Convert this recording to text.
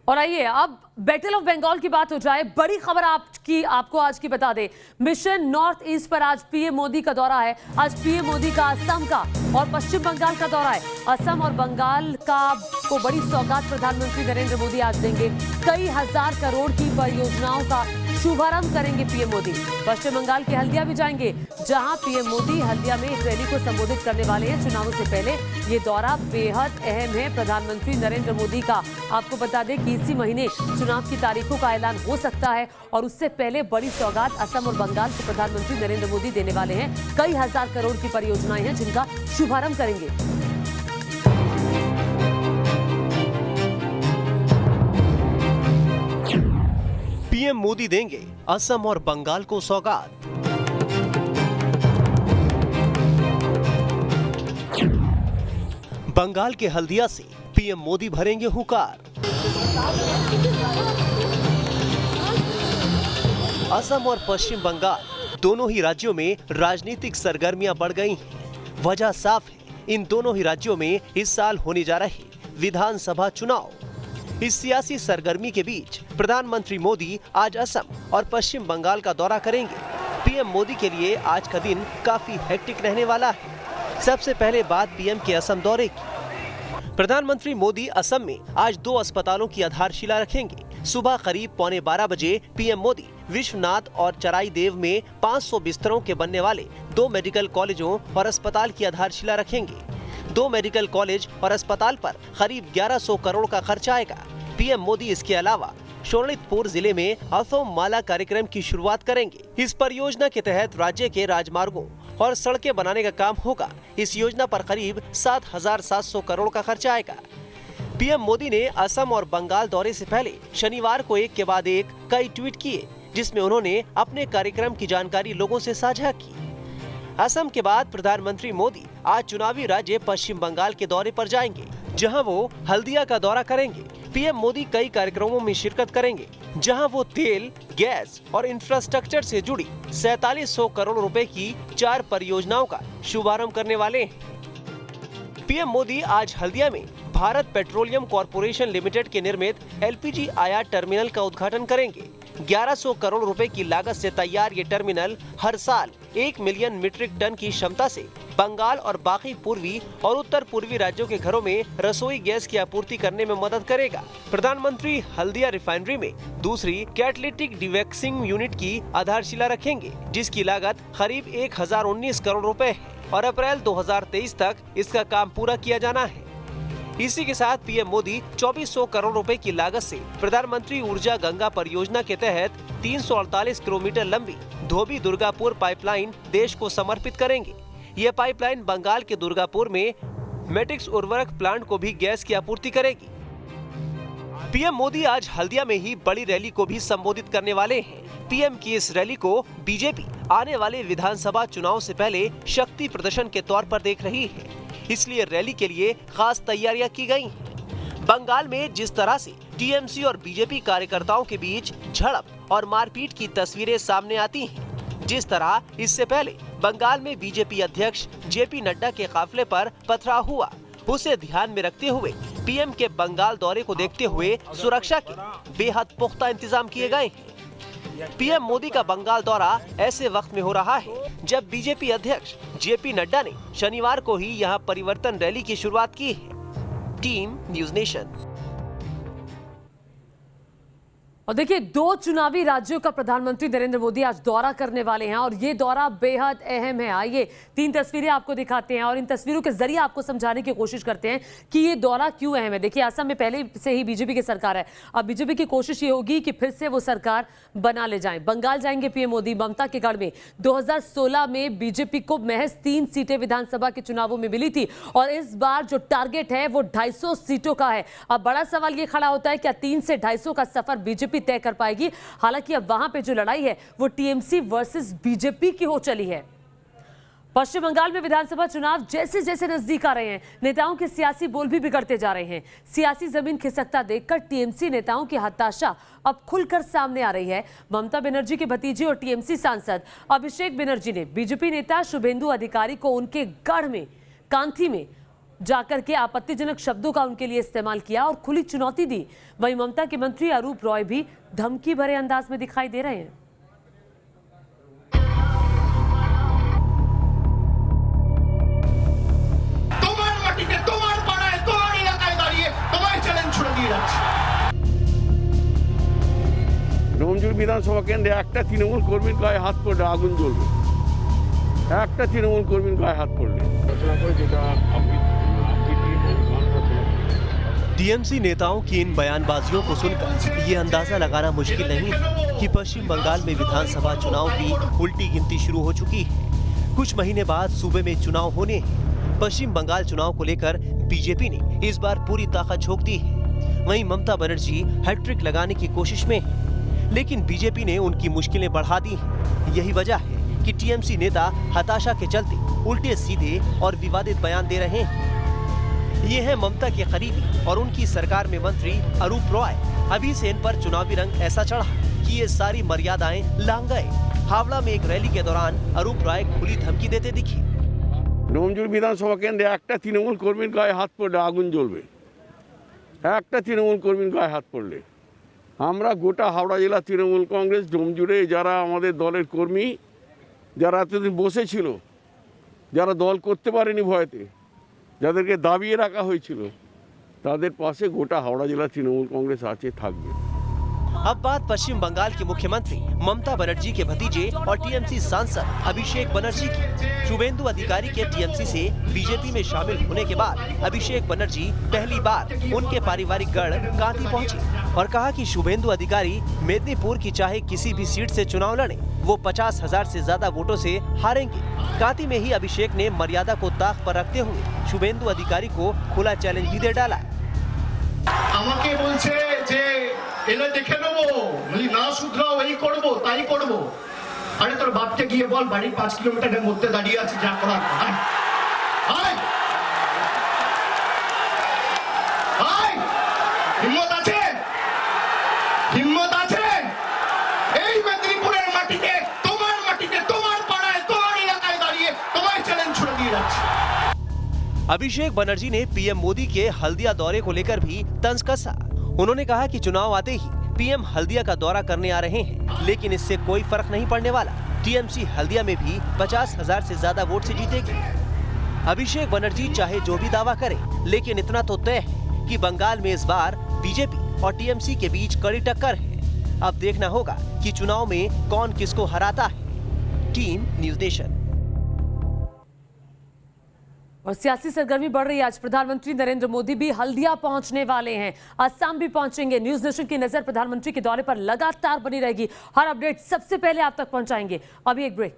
और आइए अब बैटल ऑफ बंगाल की बात हो जाए। बड़ी खबर आपको आज की बता दें, मिशन नॉर्थ ईस्ट पर आज पीएम मोदी का दौरा है। आज पीएम मोदी का असम का और पश्चिम बंगाल का दौरा है। असम और बंगाल को बड़ी सौगात प्रधानमंत्री नरेंद्र मोदी आज देंगे। कई हजार करोड़ की परियोजनाओं का शुभारंभ करेंगे पीएम मोदी। पश्चिम बंगाल के हल्दिया भी जाएंगे, जहां पीएम मोदी हल्दिया में एक रैली को संबोधित करने वाले हैं। चुनावों से पहले ये दौरा बेहद अहम है प्रधानमंत्री नरेंद्र मोदी का। आपको बता दें कि इसी महीने चुनाव की तारीखों का ऐलान हो सकता है और उससे पहले बड़ी सौगात असम और बंगाल को प्रधानमंत्री नरेंद्र मोदी देने वाले हैं। कई हजार करोड़ की परियोजनाएं हैं जिनका शुभारंभ करेंगे। पीएम मोदी देंगे असम और बंगाल को सौगात। बंगाल के हल्दिया से पीएम मोदी भरेंगे हुंकार। असम और पश्चिम बंगाल दोनों ही राज्यों में राजनीतिक सरगर्मियां बढ़ गई हैं। वजह साफ है, इन दोनों ही राज्यों में इस साल होने जा रहे विधानसभा चुनाव। इस सियासी सरगर्मी के बीच प्रधानमंत्री मोदी आज असम और पश्चिम बंगाल का दौरा करेंगे। पीएम मोदी के लिए आज का दिन काफी हेक्टिक रहने वाला है। सबसे पहले बात पीएम के असम दौरे की। प्रधानमंत्री मोदी असम में आज 2 अस्पतालों की आधारशिला रखेंगे। सुबह करीब 11:15 बजे पीएम मोदी विश्वनाथ और चराईदेव में 500 बिस्तरों के बनने वाले 2 मेडिकल कॉलेजों और अस्पताल की आधारशिला रखेंगे। 2 मेडिकल कॉलेज और अस्पताल पर करीब 1100 करोड़ का खर्च आएगा। पीएम मोदी इसके अलावा शोणितपुर जिले में असम माला कार्यक्रम की शुरुआत करेंगे। इस परियोजना के तहत राज्य के राजमार्गों और सड़कें बनाने का काम होगा। इस योजना पर करीब 7,700 करोड़ का खर्च आएगा। पीएम मोदी ने असम और बंगाल दौरे से पहले शनिवार को एक के बाद एक कई ट्वीट किए, जिसमें उन्होंने अपने कार्यक्रम की जानकारी लोगों से साझा की। असम के बाद प्रधानमंत्री मोदी आज चुनावी राज्य पश्चिम बंगाल के दौरे पर जाएंगे, जहां वो हल्दिया का दौरा करेंगे। पीएम मोदी कई कार्यक्रमों में शिरकत करेंगे, जहां वो तेल, गैस और इंफ्रास्ट्रक्चर से जुड़ी 4700 करोड़ रुपए की 4 परियोजनाओं का शुभारंभ करने वाले हैं। पीएम मोदी आज हल्दिया में भारत पेट्रोलियम कॉर्पोरेशन लिमिटेड के निर्मित एलपीजी आयात टर्मिनल का उद्घाटन करेंगे। 1100 करोड़ रुपए की लागत से तैयार ये टर्मिनल हर साल 1 मिलियन मीट्रिक टन की क्षमता से बंगाल और बाकी पूर्वी और उत्तर पूर्वी राज्यों के घरों में रसोई गैस की आपूर्ति करने में मदद करेगा। प्रधानमंत्री हल्दिया रिफाइनरी में दूसरी कैटलिटिक डिवैक्सिंग यूनिट की आधारशिला रखेंगे, जिसकी लागत करीब 1019 करोड़ रुपए है और अप्रैल 2023 तक इसका काम पूरा किया जाना है। इसी के साथ पीएम मोदी 2400 करोड़ रुपए की लागत से प्रधानमंत्री ऊर्जा गंगा परियोजना के तहत 348 किलोमीटर लंबी धोबी दुर्गापुर पाइपलाइन देश को समर्पित करेंगे। ये पाइपलाइन बंगाल के दुर्गापुर में मैट्रिक्स उर्वरक प्लांट को भी गैस की आपूर्ति करेगी। पीएम मोदी आज हल्दिया में ही बड़ी रैली को भी संबोधित करने वाले हैं। पीएम की इस रैली को बीजेपी आने वाले विधानसभा चुनाव से पहले शक्ति प्रदर्शन के तौर पर देख रही है, इसलिए रैली के लिए खास तैयारियां की गई हैं। बंगाल में जिस तरह से टीएमसी और बीजेपी कार्यकर्ताओं के बीच झड़प और मारपीट की तस्वीरें सामने आती हैं, जिस तरह इससे पहले बंगाल में बीजेपी अध्यक्ष जेपी नड्डा के काफिले पर पथराव हुआ, उसे ध्यान में रखते हुए पीएम के बंगाल दौरे को देखते हुए सुरक्षा के बेहद पुख्ता इंतजाम किए गए हैं। पीएम मोदी का बंगाल दौरा ऐसे वक्त में हो रहा है जब बीजेपी अध्यक्ष जेपी नड्डा ने शनिवार को ही यहां परिवर्तन रैली की शुरुआत की है। Team news nation. और देखिए, 2 चुनावी राज्यों का प्रधानमंत्री नरेंद्र मोदी आज दौरा करने वाले हैं और ये दौरा बेहद अहम है। आइए 3 तस्वीरें आपको दिखाते हैं और इन तस्वीरों के जरिए आपको समझाने की कोशिश करते हैं कि ये दौरा क्यों अहम है। देखिए, असम में पहले से ही बीजेपी की सरकार है। अब बीजेपी की कोशिश ये होगी कि फिर से वो सरकार बना ले जाएं। बंगाल जाएंगे पीएम मोदी, ममता के गढ़ में 2016 में बीजेपी को महज 3 सीटें विधानसभा के चुनावों में मिली थी और इस बार जो टारगेट है वो 250 सीटों का है। अब बड़ा सवाल ये खड़ा होता है, क्या 3 से 250 का सफर बीजेपी तय कर पाएगी? हालांकि अब वहां पे जो लड़ाई है वो टीएमसी वर्सेस बीजेपी की हो चली है। पश्चिम बंगाल में विधानसभा चुनाव जैसे जैसे नजदीक आ रहे हैं, नेताओं के सियासी बोल भी बिगड़ते जा रहे हैं। सियासी जमीन खिसकता देखकर टीएमसी नेताओं की हताशा अब खुलकर सामने आ रही है। ममता बनर्जी के भतीजे और टीएमसी सांसद अभिषेक बनर्जी ने बीजेपी नेता शुभेंदु अधिकारी को उनके गढ़ में कांथी में जाकर के आपत्तिजनक शब्दों का उनके लिए इस्तेमाल किया और खुली चुनौती दी। वहीं ममता के मंत्री अरूप रॉय भी धमकी भरे अंदाज में दिखाई दे रहे हैं। ডোমজুড় বিধানসভা কেন্দ্রে একটা তৃণমূল কর্মীর গায়ে হাত পড়লে আগুন জ্বলবে। একটা তৃণমূল কর্মীর গায়ে হাত পড়লে। टीएमसी नेताओं की इन बयानबाजियों को सुनकर ये अंदाजा लगाना मुश्किल नहीं है कि पश्चिम बंगाल में विधानसभा चुनाव की उल्टी गिनती शुरू हो चुकी है। कुछ महीने बाद सूबे में चुनाव होने हैं। पश्चिम बंगाल चुनाव को लेकर बीजेपी ने इस बार पूरी ताकत झोंक दी है। वहीं ममता बनर्जी हैट्रिक लगाने की कोशिश में है, लेकिन बीजेपी ने उनकी मुश्किलें बढ़ा दी हैं। यही वजह है कि टीएमसी नेता हताशा के चलते उल्टे सीधे और विवादित बयान दे रहे हैं। ये है ममता के करीबी और उनकी सरकार में मंत्री अरूप रॉय। अभी से इन पर चुनावी रंग ऐसा चढ़ा कि ये सारी मर्यादाएं लांग गए। हावड़ा में एक रैली के दौरान अरूप रॉय खुली धमकी देते दिखे। ডোমজুড় বিধানসভা কেন্দ্রে একটা তৃণমূল কর্মীর গায়ে হাত পড়লে আগুন জ্বলবে। একটা তৃণমূল কর্মীর গায়ে হাত পড়লে আমরা গোটা হাওড়া জেলা তৃণমূল কংগ্রেস ডোমজুড়ে যারা আমাদের দলের কর্মী, যারা এতদিন বসেছিল, যারা দল করতে পারেনি ভয়তে, যাদেরকে দাবিয়ে রাখা হয়েছিল, তাদের পাশে গোটা হাওড়া জেলা তৃণমূল কংগ্রেস আছে, থাকবে। अब बात पश्चिम बंगाल के मुख्यमंत्री ममता बनर्जी के भतीजे और टीएमसी सांसद अभिषेक बनर्जी की। शुभेंदु अधिकारी के टीएमसी से बीजेपी में शामिल होने के बाद अभिषेक बनर्जी पहली बार उनके पारिवारिक गढ़ कांती पहुंचे और कहा कि शुभेंदु अधिकारी मेदिनीपुर की चाहे किसी भी सीट से चुनाव लड़े, वो 50,000 से ज्यादा वोटों से हारेंगे। कांती में ही अभिषेक ने मर्यादा को ताक पर रखते हुए शुभेंदु अधिकारी को खुला चैलेंज भी दे डाला। আমাকে বলছে যে এলে দেখে নেবো, বলি না শুধরাও, এই করবো তাই করবো। আরে তোর বাপকে গিয়ে বল বাড়ির 5 কিলোমিটারের মধ্যে দাঁড়িয়ে আছে, যা করার আয় আয় আয়। হিম্মত আছে, হিম্মত আছে। এই মেদিনীপুরের মাটিতে, তোমার পাড়ায়, তোমার এলাকায় দাঁড়িয়ে তোমায় চ্যালেঞ্জ ছুড়ে দিয়ে যাচ্ছে। अभिषेक बनर्जी ने पीएम मोदी के हल्दिया दौरे को लेकर भी तंज कसा। उन्होंने कहा कि चुनाव आते ही पीएम हल्दिया का दौरा करने आ रहे हैं, लेकिन इससे कोई फर्क नहीं पड़ने वाला। टीएमसी हल्दिया में भी 50,000 से ज्यादा वोट से जीतेगी। अभिषेक बनर्जी चाहे जो भी दावा करे, लेकिन इतना तो तय है कि बंगाल में इस बार बीजेपी और टीएमसी के बीच कड़ी टक्कर है। अब देखना होगा कि चुनाव में कौन किसको हराता है। Team news nation. और सियासी सरगर्मी बढ़ रही है। आज प्रधानमंत्री नरेंद्र मोदी भी हल्दिया पहुंचने वाले हैं, असम भी पहुंचेंगे। न्यूज़ नेशन की नजर प्रधानमंत्री के दौरे पर लगातार बनी रहेगी। हर अपडेट सबसे पहले आप तक पहुंचाएंगे। अभी एक ब्रेक।